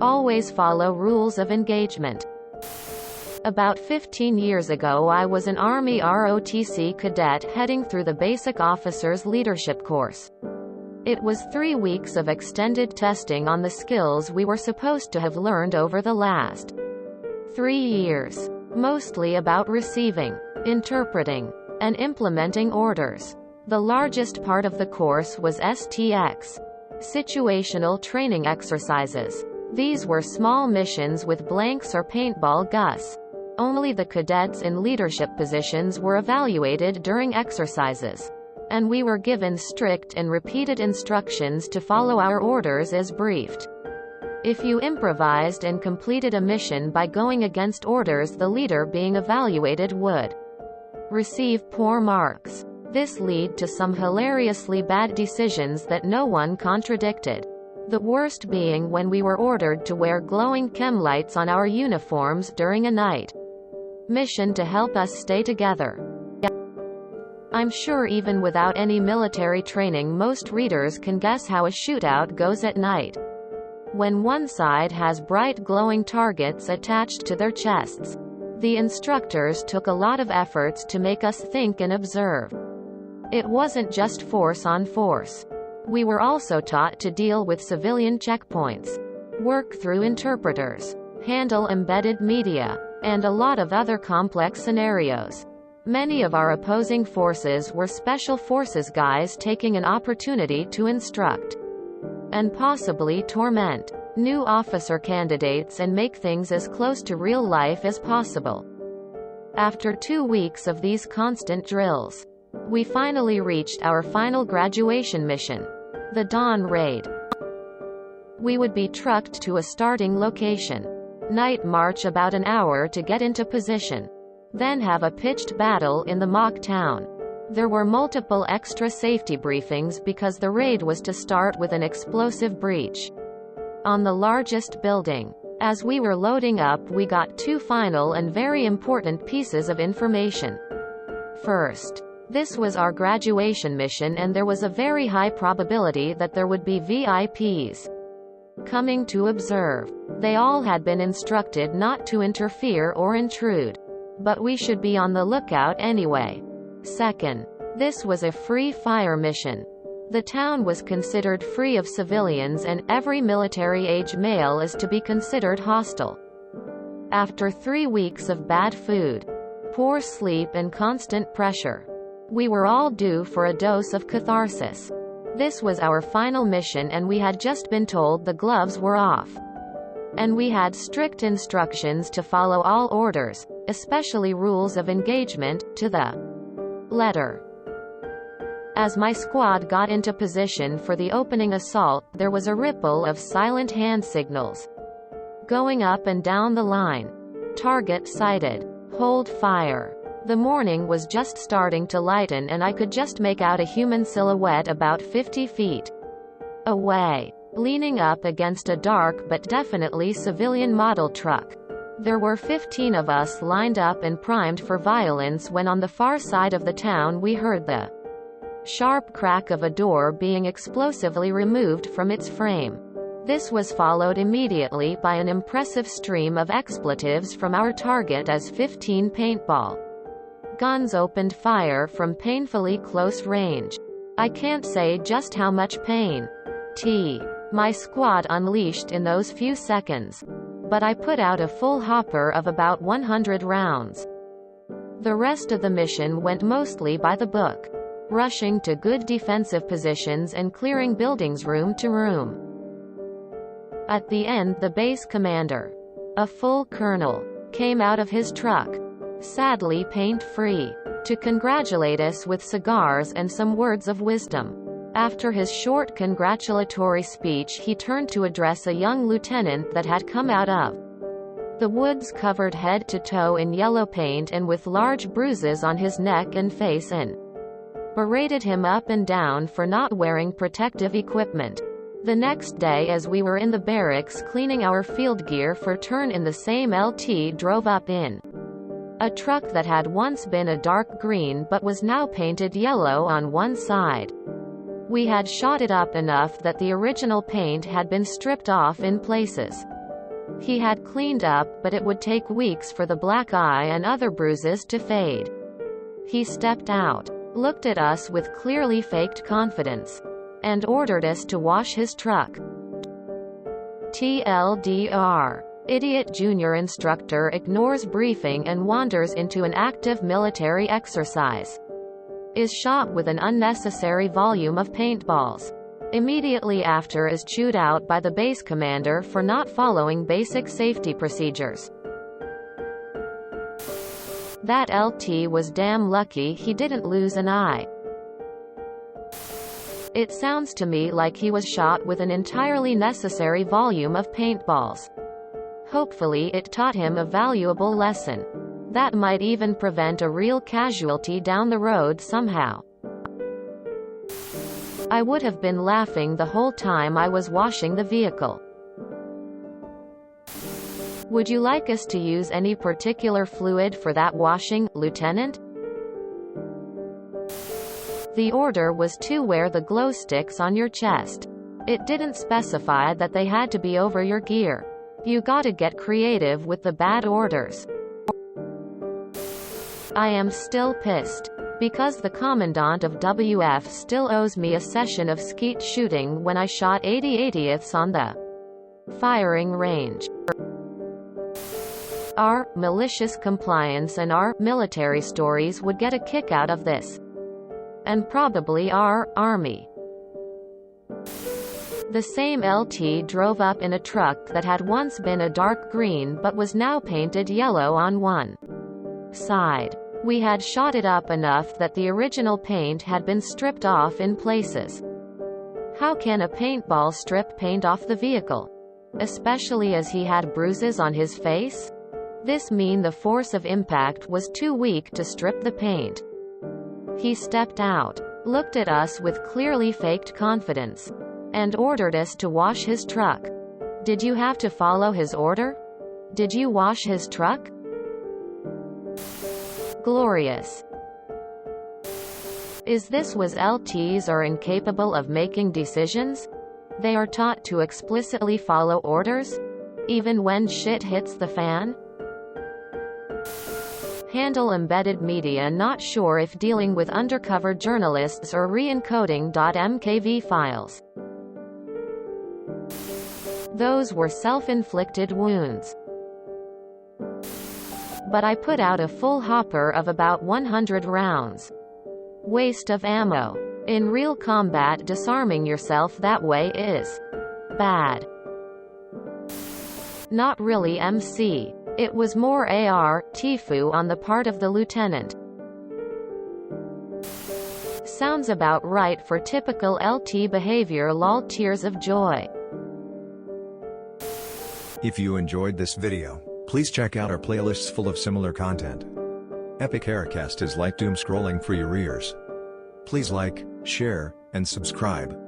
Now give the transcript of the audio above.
Always follow rules of engagement. About 15 years ago I was an Army ROTC cadet heading through the Basic Officers Leadership course. It was 3 weeks of extended testing on the skills we were supposed to have learned over the last 3 years. Mostly about receiving, interpreting, and implementing orders. The largest part of the course was STX, situational training exercises. These were small missions with blanks or paintball gus. Only the cadets in leadership positions were evaluated during exercises, and we were given strict and repeated instructions to follow our orders as briefed. If you improvised and completed a mission by going against orders, the leader being evaluated would receive poor marks. This led to some hilariously bad decisions that no one contradicted. The worst being when we were ordered to wear glowing chem lights on our uniforms during a night mission to help us stay together. I'm sure even without any military training most readers can guess how a shootout goes at night. When one side has bright glowing targets attached to their chests. The instructors took a lot of efforts to make us think and observe. It wasn't just force on force. We were also taught to deal with civilian checkpoints, work through interpreters, handle embedded media, and a lot of other complex scenarios. Many of our opposing forces were special forces guys taking an opportunity to instruct and possibly torment new officer candidates and make things as close to real life as possible. After 2 weeks of these constant drills, we finally reached our final graduation mission, the Dawn Raid. We would be trucked to a starting location, night march about an hour to get into position, then have a pitched battle in the mock town. There were multiple extra safety briefings because the raid was to start with an explosive breach on the largest building. As we were loading up, we got 2 final and very important pieces of information. First, this was our graduation mission and there was a very high probability that there would be VIPs coming to observe. They all had been instructed not to interfere or intrude, but we should be on the lookout anyway. Second, this was a free fire mission. The town was considered free of civilians and every military-age male is to be considered hostile. After 3 weeks of bad food, poor sleep and constant pressure, we were all due for a dose of catharsis. This was our final mission and we had just been told the gloves were off. And we had strict instructions to follow all orders, especially rules of engagement, to the letter. As my squad got into position for the opening assault, there was a ripple of silent hand signals going up and down the line. Target sighted. Hold fire. The morning was just starting to lighten and I could just make out a human silhouette about 50 feet away, leaning up against a dark but definitely civilian model truck. There were 15 of us lined up and primed for violence when on the far side of the town we heard the sharp crack of a door being explosively removed from its frame. This was followed immediately by an impressive stream of expletives from our target as 15 paintball guns opened fire from painfully close range. I can't say just how much pain my squad unleashed in those few seconds, but I put out a full hopper of about 100 rounds. The rest of the mission went mostly by the book, rushing to good defensive positions and clearing buildings room to room. At the end, the base commander, a full colonel, came out of his truck, sadly paint-free, to congratulate us with cigars and some words of wisdom. After his short congratulatory speech, he turned to address a young lieutenant that had come out of the woods covered head to toe in yellow paint and with large bruises on his neck and face, and berated him up and down for not wearing protective equipment. The next day, as we were in the barracks cleaning our field gear for turn in, the same LT drove up in a truck that had once been a dark green but was now painted yellow on one side. We had shot it up enough that the original paint had been stripped off in places. He had cleaned up, but it would take weeks for the black eye and other bruises to fade. He stepped out, looked at us with clearly faked confidence, and ordered us to wash his truck. TLDR. Idiot junior instructor ignores briefing and wanders into an active military exercise. Is shot with an unnecessary volume of paintballs. Immediately after is chewed out by the base commander for not following basic safety procedures. That LT was damn lucky he didn't lose an eye. It sounds to me like he was shot with an entirely necessary volume of paintballs. Hopefully it taught him a valuable lesson. That might even prevent a real casualty down the road somehow. I would have been laughing the whole time I was washing the vehicle. Would you like us to use any particular fluid for that washing, Lieutenant? The order was to wear the glow sticks on your chest. It didn't specify that they had to be over your gear. You gotta get creative with the bad orders. I am still pissed. Because the commandant of WF still owes me a session of skeet shooting when I shot 80/80ths on the firing range. Our malicious compliance and our military stories would get a kick out of this. And probably our Army. The same LT drove up in a truck that had once been a dark green but was now painted yellow on one side. We had shot it up enough that the original paint had been stripped off in places. How can a paintball strip paint off the vehicle? Especially as he had bruises on his face? This mean the force of impact was too weak to strip the paint. He stepped out, looked at us with clearly faked confidence, and ordered us to wash his truck. Did you have to follow his order? Did you wash his truck? Glorious. Is this was LTs are incapable of making decisions? They are taught to explicitly follow orders? Even when shit hits the fan? Handle embedded media not sure if dealing with undercover journalists or re-encoding .mkv files. Those were self-inflicted wounds. But I put out a full hopper of about 100 rounds. Waste of ammo. In real combat, disarming yourself that way is bad. Not really MC. It was more AR, Tifu on the part of the lieutenant. Sounds about right for typical LT behavior. Lol, tears of joy. If you enjoyed this video, please check out our playlists full of similar content. Epic Aircast is like doom scrolling for your ears. Please like, share, and subscribe.